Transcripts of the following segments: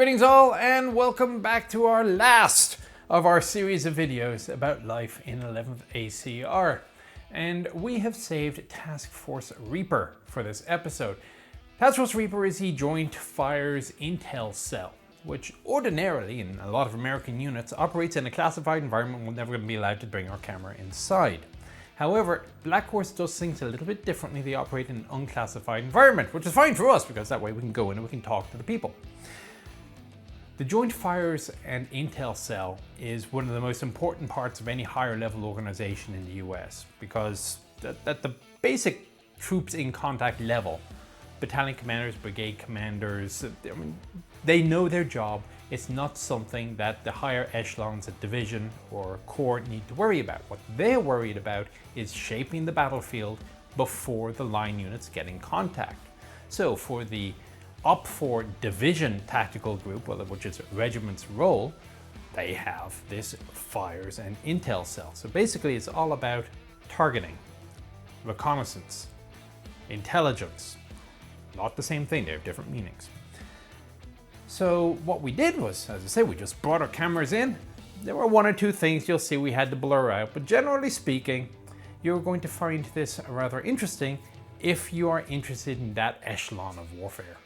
Greetings all and welcome back to our last of our series of videos about life in 11th ACR. And we have saved Task Force Reaper for this episode. Task Force Reaper is the Joint Fires Intel Cell, which ordinarily in a lot of American units operates in a classified environment. We're never going to be allowed to bring our camera inside. However, Blackhorse does things a little bit differently. They operate in an unclassified environment, which is fine for us because that way we can go in and we can talk to the people. The Joint Fires and Intel Cell is one of the most important parts of any higher level organization in the US because at the basic troops in contact level, battalion commanders, brigade commanders, they know their job. It's not something that the higher echelons at division or corps need to worry about. What they're worried about is shaping the battlefield before the line units get in contact. So for the Op 4 Division Tactical Group, which is a regiment's role, they have this Fires and Intel Cell. So basically it's all about targeting, reconnaissance, intelligence. Not the same thing, they have different meanings. So what we did was, as I say, we just brought our cameras in. There were one or two things you'll see we had to blur out, but generally speaking, you're going to find this rather interesting if you are interested in that echelon of warfare.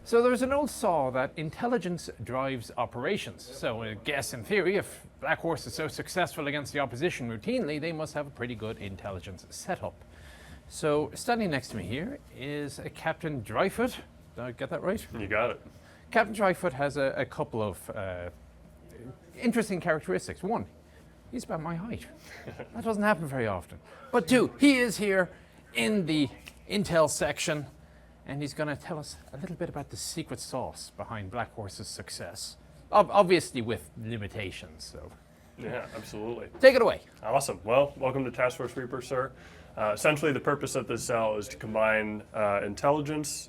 So there's an old saw that intelligence drives operations. So I guess in theory, if Blackhorse is so successful against the opposition routinely, they must have a pretty good intelligence setup. So standing next to me here is Captain Dryfoot. Did I get that right? You got it. Captain Dryfoot has a couple of interesting characteristics. One, he's about my height. That doesn't happen very often. But two, he is here in the intel section, and he's going to tell us a little bit about the secret sauce behind Blackhorse's success. Obviously with limitations, so. Yeah, absolutely. Take it away. Awesome. Well, welcome to Task Force Reaper, sir. Essentially, the purpose of this cell is to combine intelligence,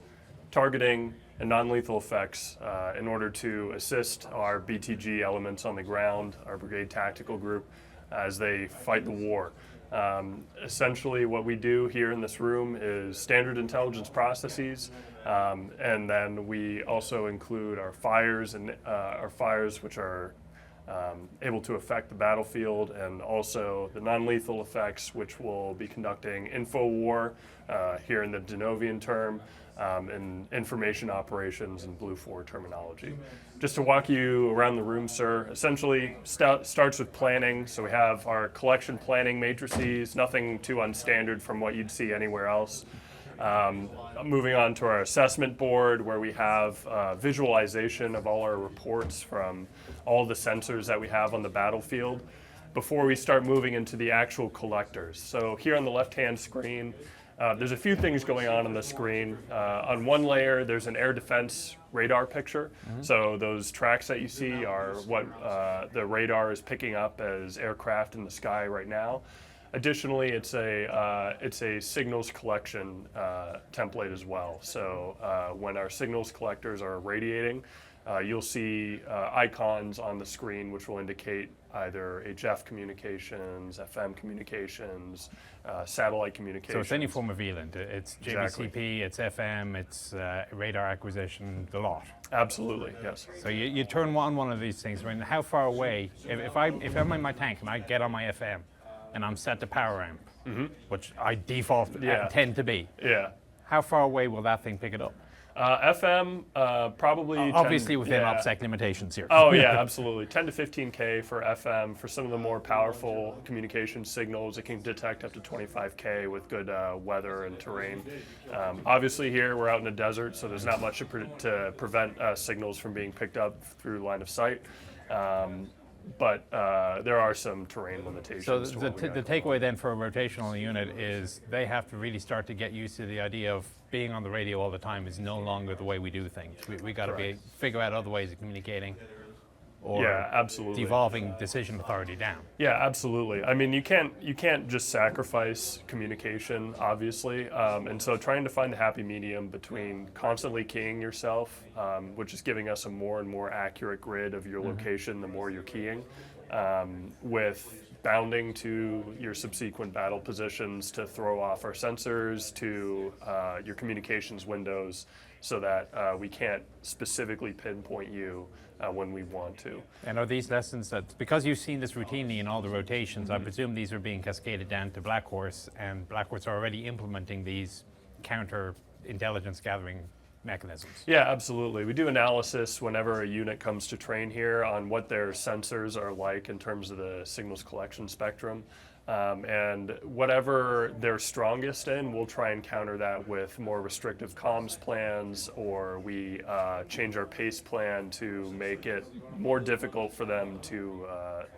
targeting, and non-lethal effects in order to assist our BTG elements on the ground, our Brigade Tactical Group, as they fight the war. Essentially, what we do here in this room is standard intelligence processes, and then we also include our fires which are able to affect the battlefield, and also the non-lethal effects, which will be conducting info war here in the Denovian term, and information operations in Blue 4 terminology. Just to walk you around the room, sir, essentially starts with planning. So we have our collection planning matrices, nothing too unstandard from what you'd see anywhere else. Moving on to our assessment board, where we have visualization of all our reports from all the sensors that we have on the battlefield before we start moving into the actual collectors. So here on the left-hand screen, there's a few things going on the screen. On one layer, there's an air defense radar picture. Mm-hmm. So those tracks that you see are what the radar is picking up as aircraft in the sky right now. Additionally, it's a signals collection template as well. So when our signals collectors are radiating, you'll see icons on the screen which will indicate either HF communications, FM communications, satellite communications. So it's any form of VLAN. It's JVCP, Exactly. it's FM, it's radar acquisition, the lot. Absolutely, yes. So you turn on one of these things. I mean, how far away? If I'm in my tank and I get on my FM, and I'm set to power amp, mm-hmm. which I default tend to be. Yeah. How far away will that thing pick it up? FM, probably... Obviously within OPSEC limitations here. Oh yeah, absolutely. 10 to 15K for FM. For some of the more powerful communication signals, it can detect up to 25K with good weather and terrain. Obviously here, we're out in the desert, so there's not much to prevent signals from being picked up through line of sight. But there are some terrain limitations. So the takeaway then for a rotational unit is they have to really start to get used to the idea of being on the radio all the time is no longer the way we do things. We got to figure out other ways of communicating or absolutely. devolving decision authority down. Yeah, absolutely. I mean, you can't just sacrifice communication, obviously, and so trying to find a happy medium between constantly keying yourself, which is giving us a more and more accurate grid of your mm-hmm. location the more you're keying, with bounding to your subsequent battle positions to throw off our sensors, to your communications windows, so that we can't specifically pinpoint you when we want to. And are these lessons that, because you've seen this routinely in all the rotations, I presume these are being cascaded down to Blackhorse, and Blackhorse are already implementing these counter intelligence gathering mechanisms? Yeah, absolutely. We do analysis whenever a unit comes to train here on what their sensors are like in terms of the signals collection spectrum. And whatever they're strongest in, we'll try and counter that with more restrictive comms plans, or we change our pace plan to make it more difficult for them to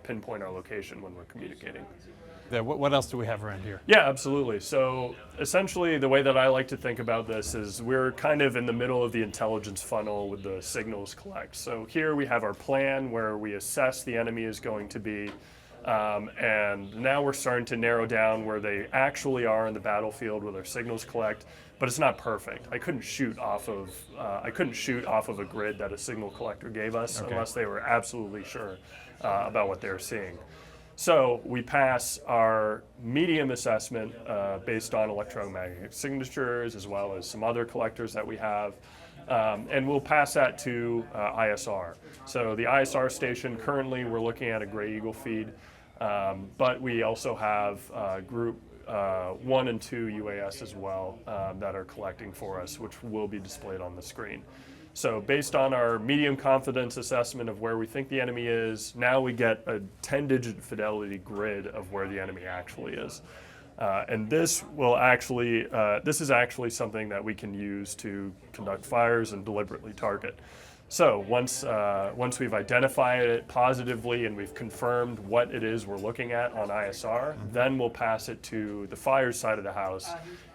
pinpoint our location when we're communicating. What else do we have around here? Yeah, absolutely. So essentially the way that I like to think about this is we're kind of in the middle of the intelligence funnel with the signals collect. So here we have our plan where we assess the enemy is going to be, and now we're starting to narrow down where they actually are in the battlefield with our signals collect, but it's not perfect. I couldn't shoot off of a grid that a signal collector gave us unless they were absolutely sure about what they were seeing. So we pass our medium assessment based on electromagnetic signatures as well as some other collectors that we have. And we'll pass that to ISR. So the ISR station, currently we're looking at a Gray Eagle feed, but we also have group 1 and 2 UAS as well that are collecting for us, which will be displayed on the screen. So based on our medium confidence assessment of where we think the enemy is, now we get a 10-digit fidelity grid of where the enemy actually is. And this is actually something that we can use to conduct fires and deliberately target. So once we've identified it positively and we've confirmed what it is we're looking at on ISR, then we'll pass it to the fire side of the house,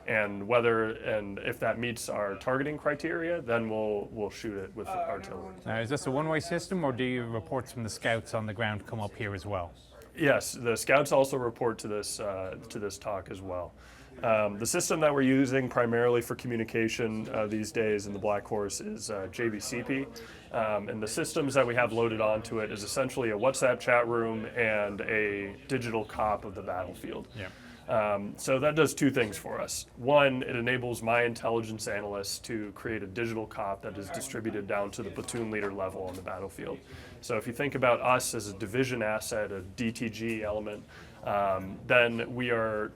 and if that meets our targeting criteria, then we'll shoot it with artillery. Now, is this a one-way system, or do you reports from the scouts on the ground come up here as well? Yes, the scouts also report to this talk as well. The system that we're using primarily for communication these days in the Blackhorse is JBCP, and the systems that we have loaded onto it is essentially a WhatsApp chat room and a digital cop of the battlefield. Yeah. So that does two things for us. One, it enables my intelligence analysts to create a digital cop that is distributed down to the platoon leader level on the battlefield. So if you think about us as a division asset, a DTG element, then we are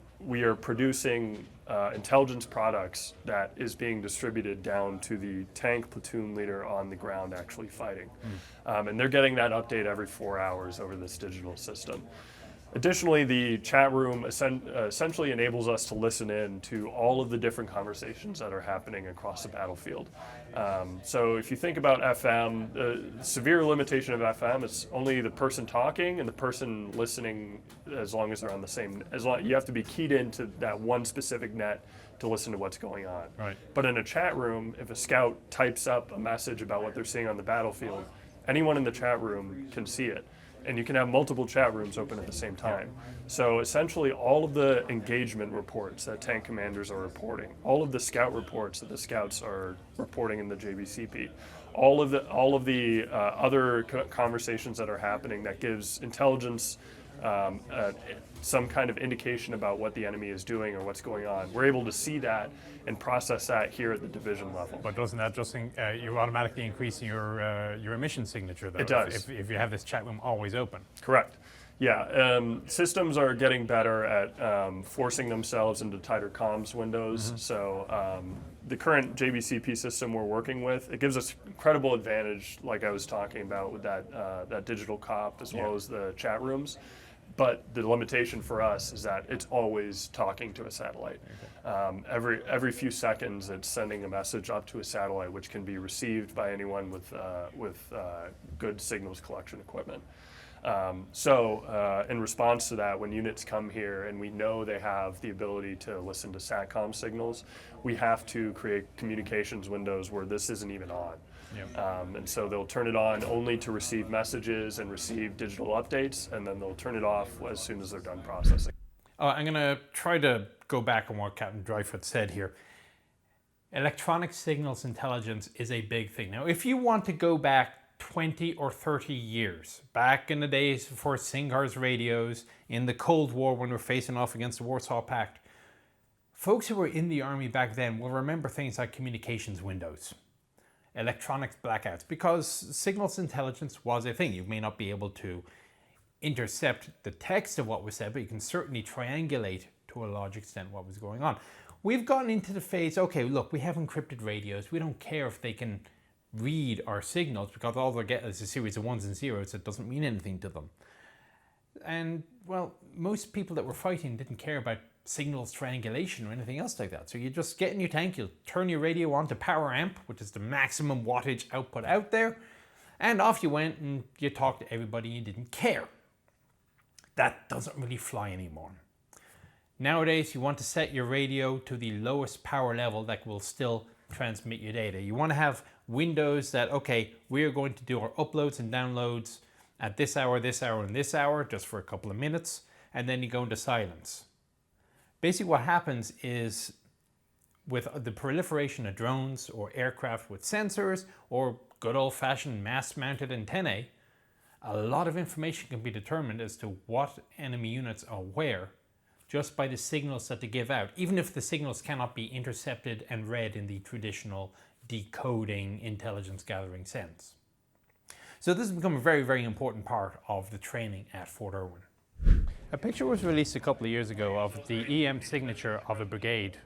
producing intelligence products that is being distributed down to the tank platoon leader on the ground actually fighting. And they're getting that update every 4 hours over this digital system. Additionally, the chat room essentially enables us to listen in to all of the different conversations that are happening across the battlefield. So if you think about FM, the severe limitation of FM is only the person talking and the person listening, as long as they're on the same, you have to be keyed into that one specific net to listen to what's going on. Right. But in a chat room, if a scout types up a message about what they're seeing on the battlefield, anyone in the chat room can see it. And you can have multiple chat rooms open at the same time. So essentially all of the engagement reports that tank commanders are reporting, all of the scout reports that the scouts are reporting in the JBCP, all of the other conversations that are happening that gives intelligence some kind of indication about what the enemy is doing or what's going on. We're able to see that and process that here at the division level. But doesn't that just you're automatically increasing your emission signature, though? It does. If you have this chat room always open. Correct. Yeah, systems are getting better at forcing themselves into tighter comms windows. So the current JBCP system we're working with, it gives us incredible advantage, like I was talking about with that digital cop as well as the chat rooms. But the limitation for us is that it's always talking to a satellite. Every few seconds, it's sending a message up to a satellite, which can be received by anyone with good signals collection equipment. So in response to that, when units come here and we know they have the ability to listen to SATCOM signals, we have to create communications windows where this isn't even on. And so they'll turn it on only to receive messages and receive digital updates, and then they'll turn it off as soon as they're done processing. I'm going to try to go back on what Captain Dryfoot said here. Electronic signals intelligence is a big thing. Now, if you want to go back 20 or 30 years, back in the days before Singar's radios, in the Cold War when we're facing off against the Warsaw Pact, folks who were in the army back then will remember things like communications windows. electronics blackouts, because signals intelligence was a thing. You may not be able to intercept the text of what was said, but you can certainly triangulate to a large extent what was going on. We've gotten into the phase, okay, look, we have encrypted radios. We don't care if they can read our signals, because all they get is a series of ones and zeros that doesn't mean anything to them. And, well, most people that were fighting didn't care about signals triangulation or anything else like that. So you just get in your tank, you'll turn your radio on to power amp, which is the maximum wattage output out there, and off you went and you talked to everybody you didn't care. That doesn't really fly anymore. Nowadays, you want to set your radio to the lowest power level that will still transmit your data. You want to have windows that, okay, we're going to do our uploads and downloads at this hour, and this hour, just for a couple of minutes, and then you go into silence. Basically what happens is, with the proliferation of drones or aircraft with sensors or good old-fashioned mast-mounted antennae, a lot of information can be determined as to what enemy units are where just by the signals that they give out, even if the signals cannot be intercepted and read in the traditional decoding intelligence gathering sense. So this has become a very, very important part of the training at Fort Irwin. A picture was released a couple of years ago of the EM signature of a brigade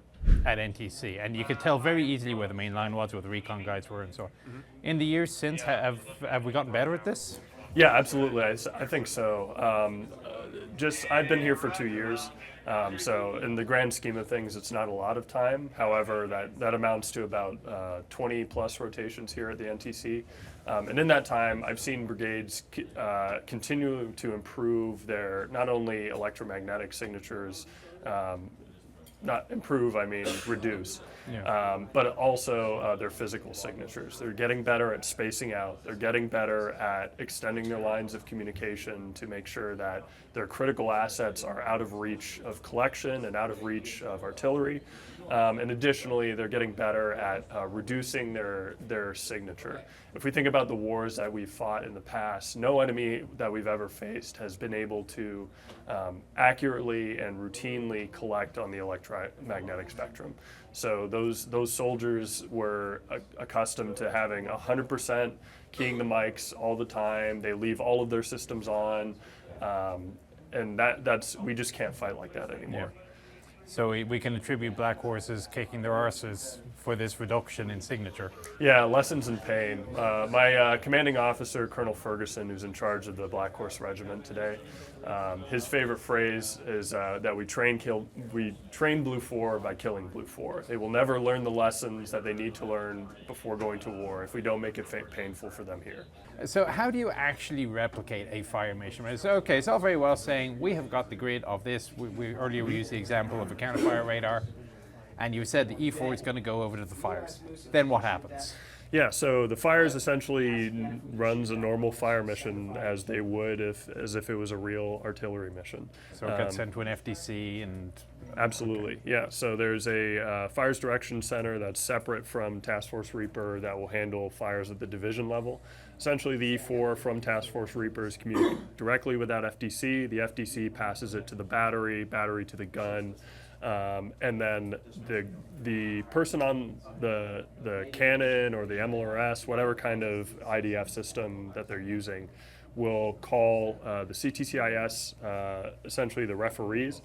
at NTC, and you could tell very easily where the main line was, where the recon guides were, and so on. In the years since, have we gotten better at this? Yeah, absolutely. I think so. I've been here for 2 years, so in the grand scheme of things, it's not a lot of time. However, that amounts to about 20 plus rotations here at the NTC. And in that time, I've seen brigades continue to improve their not only electromagnetic signatures, not improve, I mean reduce, but also their physical signatures. They're getting better at spacing out. They're getting better at extending their lines of communication to make sure that their critical assets are out of reach of collection and out of reach of artillery. And additionally, they're getting better at reducing their signature. If we think about the wars that we've fought in the past, no enemy that we've ever faced has been able to accurately and routinely collect on the electromagnetic spectrum. So those soldiers were accustomed to having 100% keying the mics all the time. They leave all of their systems on, and we just can't fight like that anymore. Yeah. So we can attribute Blackhorses kicking their arses for this reduction in signature. Yeah, lessons in pain. My commanding officer, Colonel Ferguson, who's in charge of the Blackhorse Regiment today, his favorite phrase is that we train Blue 4 by killing Blue 4. They will never learn the lessons that they need to learn before going to war if we don't make it painful for them here. So how do you actually replicate a fire mission? It's all very well saying we have got the grid of this. We earlier we used the example of a counter-fire radar, and you said the E4 is going to go over to the fires. Then what happens? Yeah, so the fires essentially runs a normal fire mission as they would as if it was a real artillery mission. So it gets sent to an FDC and... Absolutely, yeah. So there's a fires direction center that's separate from Task Force Reaper that will handle fires at the division level. Essentially, the E4 from Task Force Reapers communicate directly with that FDC. The FDC passes it to the battery to the gun, and then the person on the cannon or the MLRS, whatever kind of IDF system that they're using, will call the CTCIS, essentially the referees,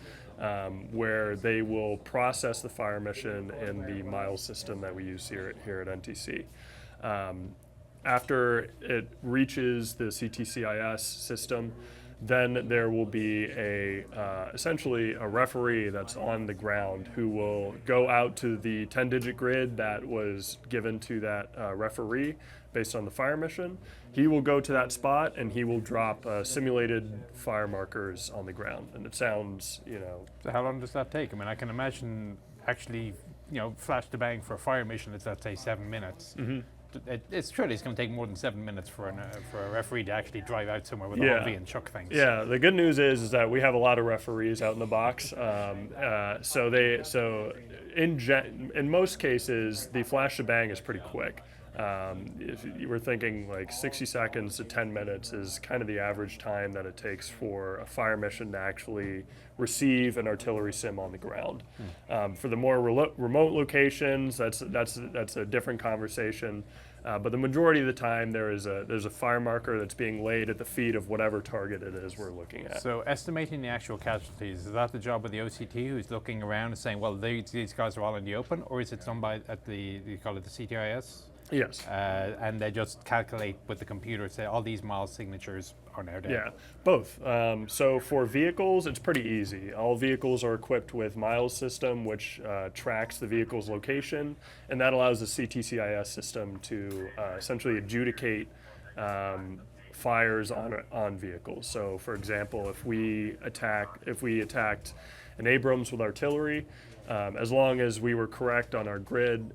where they will process the fire mission in the MILES system that we use here at NTC. After it reaches the CTCIS system, then there will be essentially a referee that's on the ground who will go out to the 10-digit grid that was given to that referee based on the fire mission. He will go to that spot and he will drop simulated fire markers on the ground. And it sounds, So how long does that take? I mean, I can imagine actually, flash to bang for a fire mission, it's, let's say, 7 minutes. Mm-hmm. It's true, it's going to take more than 7 minutes for a referee to actually drive out somewhere with a Humvee and chuck things. Yeah, the good news is that we have a lot of referees out in the box. In most cases, the flash to bang is pretty quick. If you were thinking like 60 seconds to 10 minutes is kind of the average time that it takes for a fire mission to actually receive an artillery sim on the ground. For the more remote locations, that's a different conversation. But the majority of the time, there's a fire marker that's being laid at the feet of whatever target it is we're looking at. So estimating the actual casualties, is that the job of the OCT who's looking around and saying, well, these guys are all in the open, or is it done by you call it the CTIS? Yes. And they just calculate with the computer, say all these miles signatures are now dead. Yeah, both. So for vehicles, it's pretty easy. All vehicles are equipped with miles system, which tracks the vehicle's location, and that allows the CTCIS system to essentially adjudicate fires on vehicles. So, for example, if we attacked an Abrams with artillery, as long as we were correct on our grid,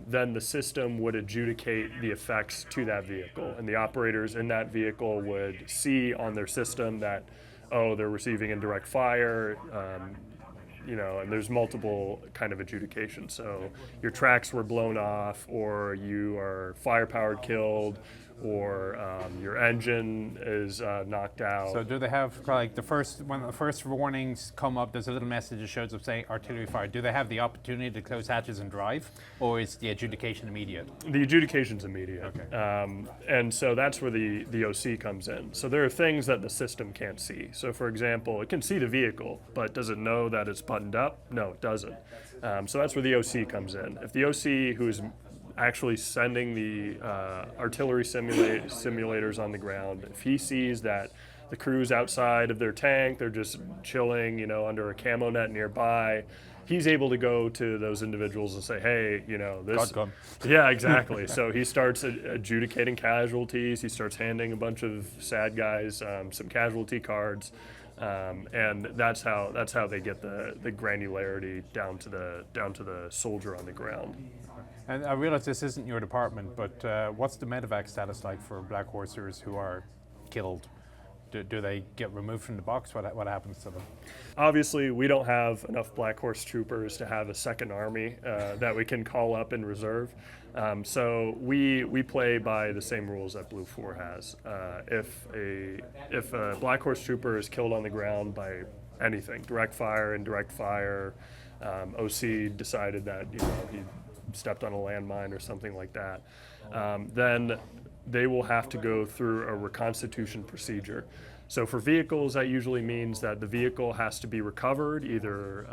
then the system would adjudicate the effects to that vehicle. And the operators in that vehicle would see on their system that, oh, they're receiving indirect fire, and there's multiple kind of adjudication. So your tracks were blown off, or you are fire-powered killed, or your engine is knocked out. So do they have, like, when the first warnings come up, there's a little message that shows up saying artillery fire. Do they have the opportunity to close hatches and drive, or is the adjudication immediate? The adjudication's immediate. Okay. And so that's where the OC comes in. So there are things that the system can't see. So for example, it can see the vehicle, but does it know that it's buttoned up? No, it doesn't. So that's where the OC comes in. If the OC, who is actually sending the artillery simulators on the ground, if he sees that the crew's outside of their tank, they're just chilling, under a camo net nearby, he's able to go to those individuals and say, hey, this... Gun. Yeah, exactly. So he starts adjudicating casualties. He starts handing a bunch of sad guys some casualty cards. And that's how they get the granularity down to the soldier on the ground. And I realize this isn't your department, but what's the medevac status like for Blackhorsers who are killed? Do they get removed from the box? What happens to them? Obviously, we don't have enough Black Horse troopers to have a second army that we can call up in reserve. So we play by the same rules that Blue 4 has. If a Black Horse trooper is killed on the ground by anything, direct fire, indirect fire, OC decided that he stepped on a landmine or something like that, then they will have to go through a reconstitution procedure. So for vehicles, that usually means that the vehicle has to be recovered. Either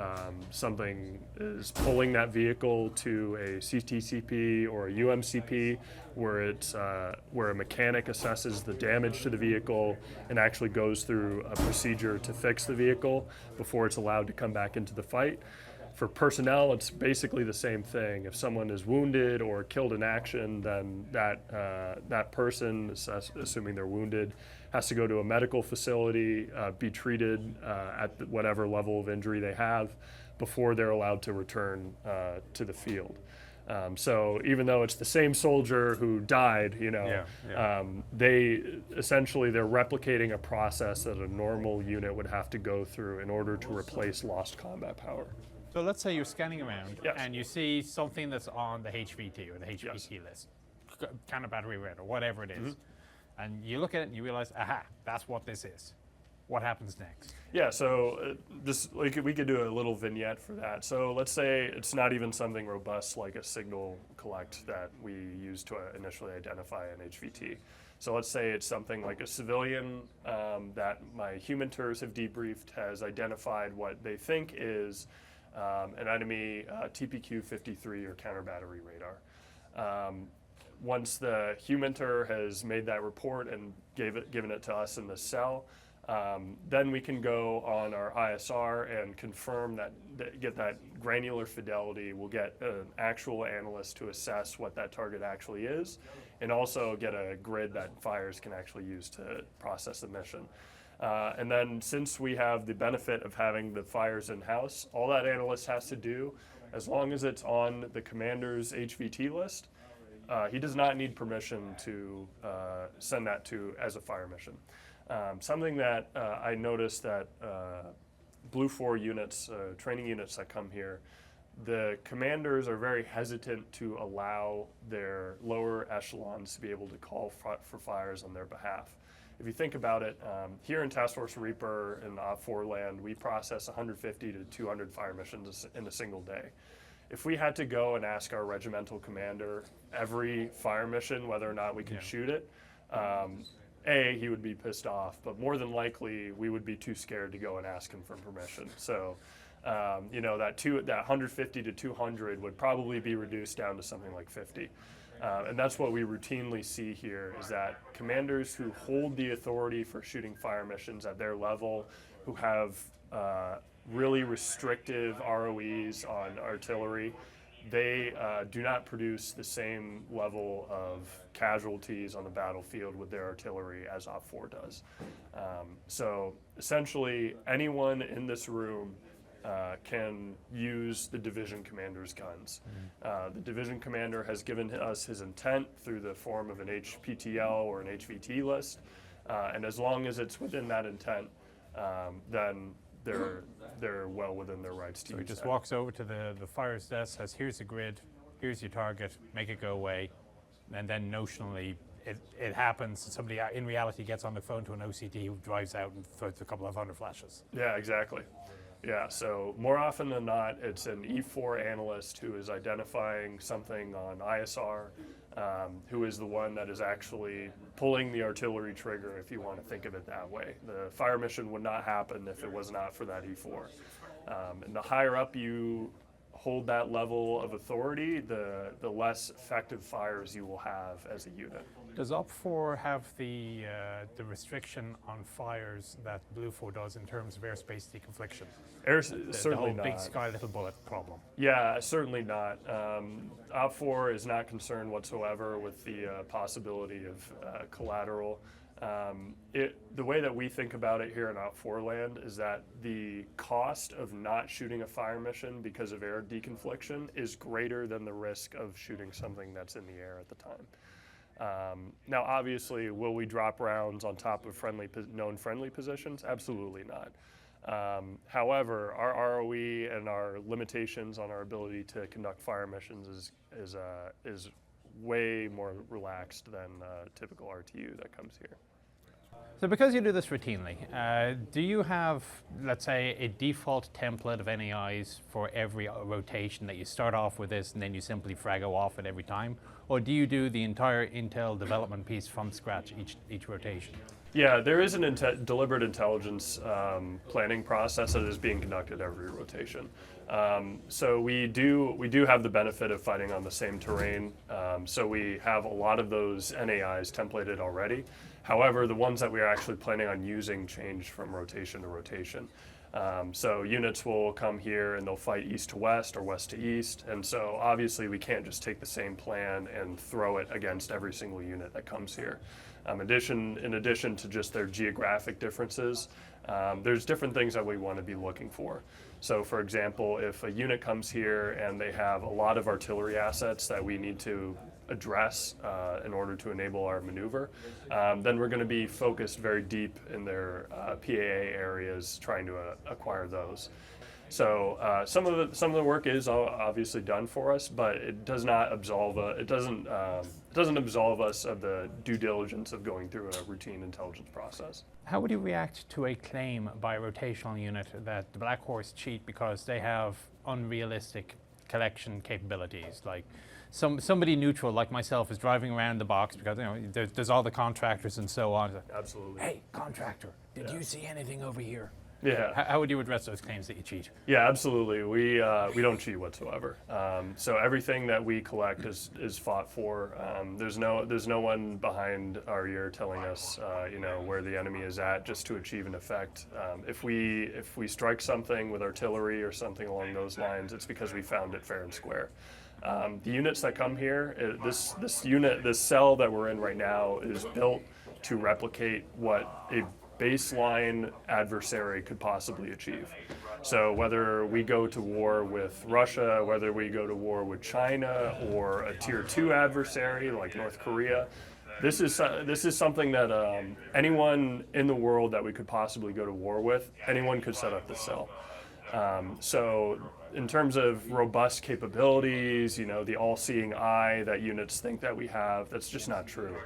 something is pulling that vehicle to a CTCP or a UMCP, where a mechanic assesses the damage to the vehicle and actually goes through a procedure to fix the vehicle before it's allowed to come back into the fight. For personnel, it's basically the same thing. If someone is wounded or killed in action, then that person, assuming they're wounded, has to go to a medical facility, be treated at whatever level of injury they have before they're allowed to return to the field. So even though it's the same soldier who died, they're replicating a process that a normal unit would have to go through in order to replace lost combat power. So let's say you're scanning around Yes. and you see something that's on the HVT or the HVT list, kind of battery red or whatever it is, and you look at it and you realize, aha, that's what this is. What happens next? Yeah, so we could do a little vignette for that. So let's say it's not even something robust like a signal collect that we use to initially identify an HVT. So let's say it's something like a civilian that my human tours have debriefed has identified what they think is an enemy TPQ-53 or counter battery radar. Once the humantor has made that report and given it to us in the cell, then we can go on our ISR and confirm get that granular fidelity. We'll get an actual analyst to assess what that target actually is, and also get a grid that fires can actually use to process the mission. And then since we have the benefit of having the fires in-house, all that analyst has to do, as long as it's on the commander's HVT list, he does not need permission to send that as a fire mission. Something that I noticed that Blue 4 units, training units that come here, the commanders are very hesitant to allow their lower echelons to be able to call for fires on their behalf. If you think about it, here in Task Force Reaper in OP4 land, we process 150 to 200 fire missions in a single day. if we had to go and ask our regimental commander every fire mission whether or not we could shoot it, he would be pissed off, but more than likely we would be too scared to go and ask him for permission. So, you know, that 150 to 200 would probably be reduced down to something like 50. And that's what we routinely see here, is that commanders who hold the authority for shooting fire missions at their level, who have really restrictive ROEs on artillery, they do not produce the same level of casualties on the battlefield with their artillery as OPFOR does. So essentially, anyone in this room can use the division commander's guns. The division commander has given us his intent through the form of an HPTL or an HVT list, and as long as it's within that intent, then they're well within their rights to use So he just that. walks over to the fire's desk, says, here's the grid, here's your target, make it go away, and then notionally it happens, and somebody in reality gets on the phone to an OCD who drives out and throws a couple of 100 flashes. Yeah, exactly. Yeah, so more often than not, it's an E4 analyst who is identifying something on ISR, who is the one that is actually pulling the artillery trigger, if you want to think of it that way. The fire mission would not happen if it was not for that E4. And the higher up you hold that level of authority, the less effective fires you will have as a unit. Does OPFOR have the restriction on fires that BLUFOR does in terms of airspace deconfliction? Certainly the whole not. big sky, little bullet problem. Yeah, certainly not. OPFOR is not concerned whatsoever with the possibility of collateral. The way that we think about it here in OPFOR land is that the cost of not shooting a fire mission because of air deconfliction is greater than the risk of shooting something that's in the air at the time. Now, obviously, will we drop rounds on top of known friendly positions? Absolutely not. However, our ROE and our limitations on our ability to conduct fire missions is way more relaxed than typical RTU that comes here. So because you do this routinely, do you have, let's say, a default template of NAIs for every rotation that you start off with this and then you simply fraggo off it every time? Or do you do the entire intel development piece from scratch each rotation? Yeah, there is an deliberate intelligence planning process that is being conducted every rotation. So we do have the benefit of fighting on the same terrain. So we have a lot of those NAIs templated already. However, the ones that we are actually planning on using change from rotation to rotation. So units will come here and they'll fight east to west or west to east. And so obviously we can't just take the same plan and throw it against every single unit that comes here. In addition to just their geographic differences, there's different things that we want to be looking for. So for example, if a unit comes here and they have a lot of artillery assets that we need to address in order to enable our maneuver, then we're going to be focused very deep in their PAA areas trying to acquire those. So some of the work is obviously done for us, but it does not absolve it doesn't absolve us of the due diligence of going through a routine intelligence process. How would you react to a claim by a rotational unit that the Blackhorse cheat because they have unrealistic collection capabilities? Like somebody neutral like myself is driving around the box because there's all the contractors and so on. Absolutely. Hey, contractor, did you see anything over here? Yeah. How would you address those claims that you cheat? Yeah, absolutely. We don't cheat whatsoever. So everything that we collect is fought for. There's no one behind our ear telling us where the enemy is at just to achieve an effect. If we strike something with artillery or something along those lines, it's because we found it fair and square. The units that come here, this cell that we're in right now is built to replicate what a baseline adversary could possibly achieve. So whether we go to war with Russia, whether we go to war with China or a tier 2 adversary like North Korea, this is something that anyone in the world that we could possibly go to war with, anyone could set up this cell. So in terms of robust capabilities, the all-seeing eye that units think that we have, that's just not true.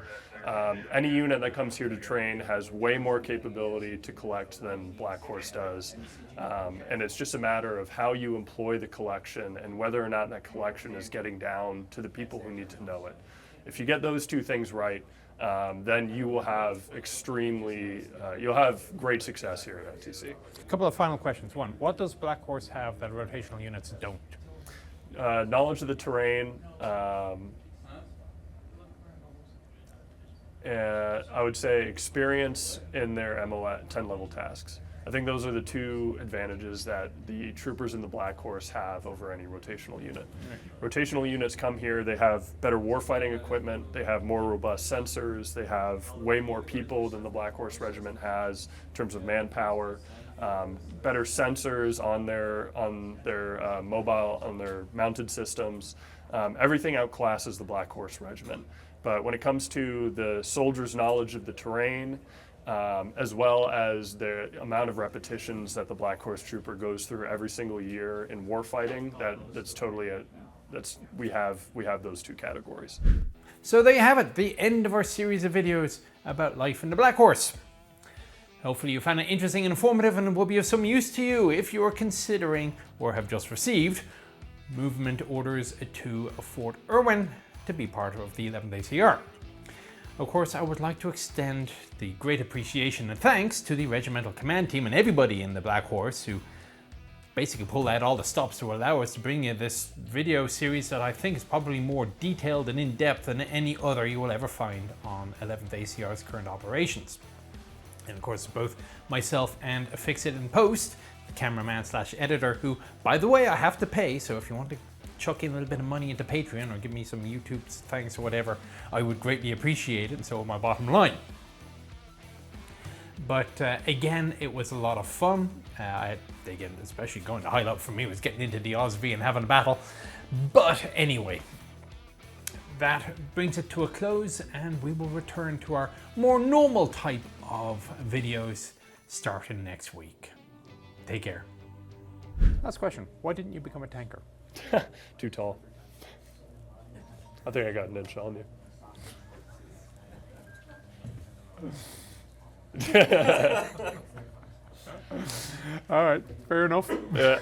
Any unit that comes here to train has way more capability to collect than Blackhorse does. And it's just a matter of how you employ the collection and whether or not that collection is getting down to the people who need to know it. If you get those two things right, then you will have you'll have great success here at FTC. A couple of final questions. One, what does Blackhorse have that rotational units don't? Knowledge of the terrain, I would say experience in their MO 10 level tasks. I think those are the two advantages that the troopers in the Blackhorse have over any rotational unit. Right. Rotational units come here, they have better warfighting equipment, they have more robust sensors, they have way more people than the Blackhorse regiment has in terms of manpower, better sensors on their mobile, on their mounted systems. Everything outclasses the Blackhorse regiment. But when it comes to the soldiers' knowledge of the terrain, as well as the amount of repetitions that the Blackhorse trooper goes through every single year in warfighting, we have those two categories. So there you have it, the end of our series of videos about life in the Blackhorse. Hopefully you found it interesting and informative and will be of some use to you if you are considering or have just received movement orders to Fort Irwin to be part of the 11th ACR. Of course, I would like to extend the great appreciation and thanks to the regimental command team and everybody in the Blackhorse who basically pulled out all the stops to allow us to bring you this video series that I think is probably more detailed and in-depth than any other you will ever find on 11th ACR's current operations. And of course, both myself and Fix It in Post, the cameraman / editor, who, by the way, I have to pay, so if you want to chuck in a little bit of money into Patreon or give me some YouTube thanks or whatever, I would greatly appreciate it, and so my bottom line. But again, it was a lot of fun. Again, especially going to highlight for me was getting into the OSV and having a battle. But anyway, that brings it to a close, and we will return to our more normal type of videos starting next week. Take care. Last question, why didn't you become a tanker? Too tall. I think I got an inch on you. All right, fair enough. Yeah.